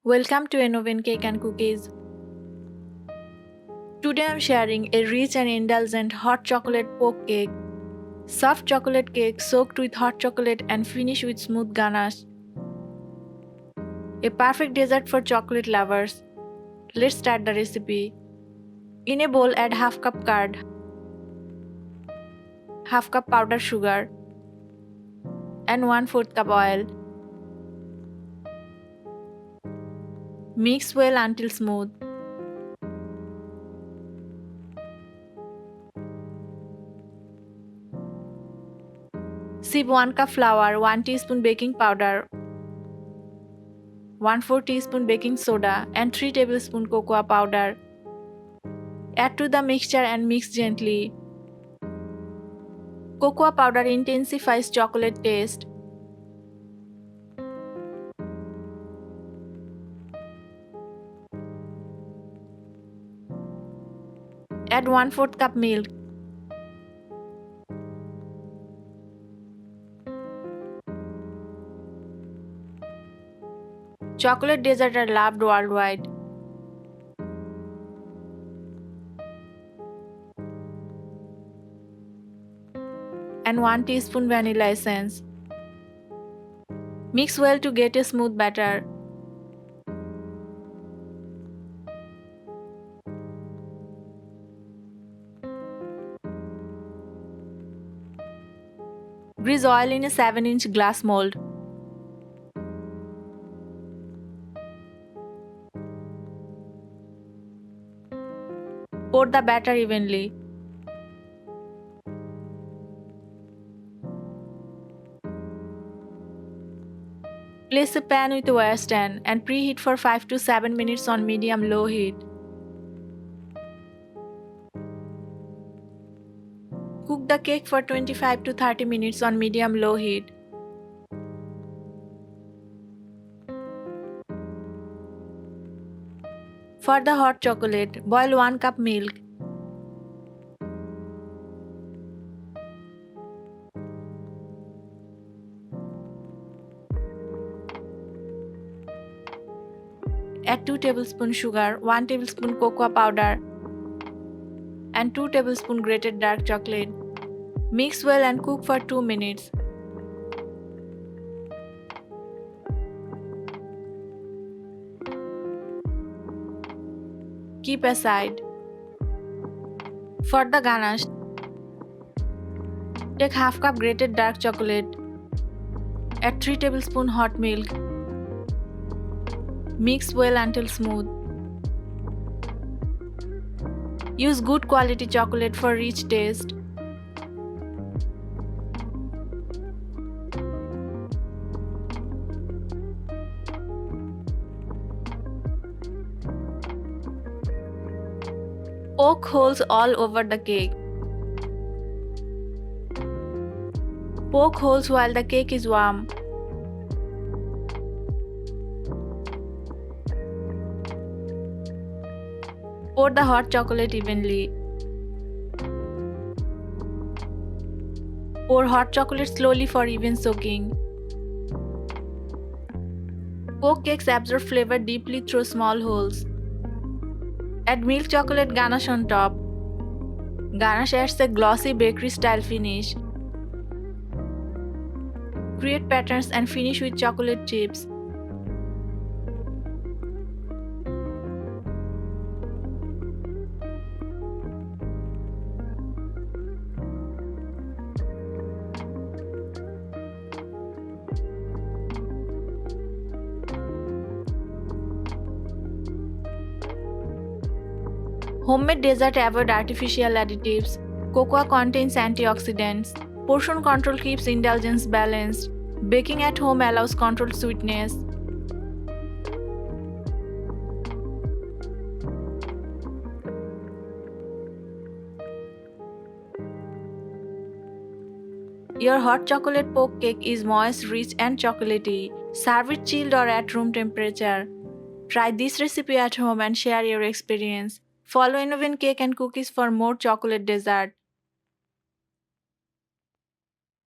Welcome to Enoven Cake and Cookies. Today I'm sharing a rich and indulgent hot chocolate poke cake. Soft chocolate cake soaked with hot chocolate and finished with smooth ganache. A perfect dessert for chocolate lovers. Let's start the recipe. In a bowl add half cup curd, half cup powdered sugar and 1/4 cup oil. Mix well until smooth. Sieve 1 cup flour, 1 teaspoon baking powder, 1/4 teaspoon baking soda and 3 tablespoon cocoa powder. Add to the mixture and mix gently. Cocoa powder intensifies chocolate taste. Add 1/4 cup milk. Chocolate desserts are loved worldwide. And 1 teaspoon vanilla essence. Mix well to get a smooth batter. Grease oil in a 7-inch glass mold. Pour the batter evenly. Place a pan with a wire stand and preheat for 5 to 7 minutes on medium-low heat. Cook the cake for 25 to 30 minutes on medium-low heat. For the hot chocolate, boil 1 cup milk. Add 2 tablespoons sugar, 1 tablespoon cocoa powder and 2 tablespoons grated dark chocolate. Mix well and cook for 2 minutes. Keep aside. For the ganache, take half cup grated dark chocolate. Add 3 tablespoons hot milk. Mix well until smooth. Use good quality chocolate for rich taste. Poke holes all over the cake. Poke holes while the cake is warm. Pour the hot chocolate evenly. Pour hot chocolate slowly for even soaking. Poke cakes absorb flavor deeply through small holes. Add milk chocolate ganache on top. Ganache adds a glossy bakery-style finish. Create patterns and finish with chocolate chips. Homemade dessert avoid artificial additives. Cocoa contains antioxidants. Portion control keeps indulgence balanced. Baking at home allows controlled sweetness. Your hot chocolate poke cake is moist, rich and chocolatey. Serve it chilled or at room temperature. Try this recipe at home and share your experience. Follow Enoven Cake and Cookies for more chocolate dessert.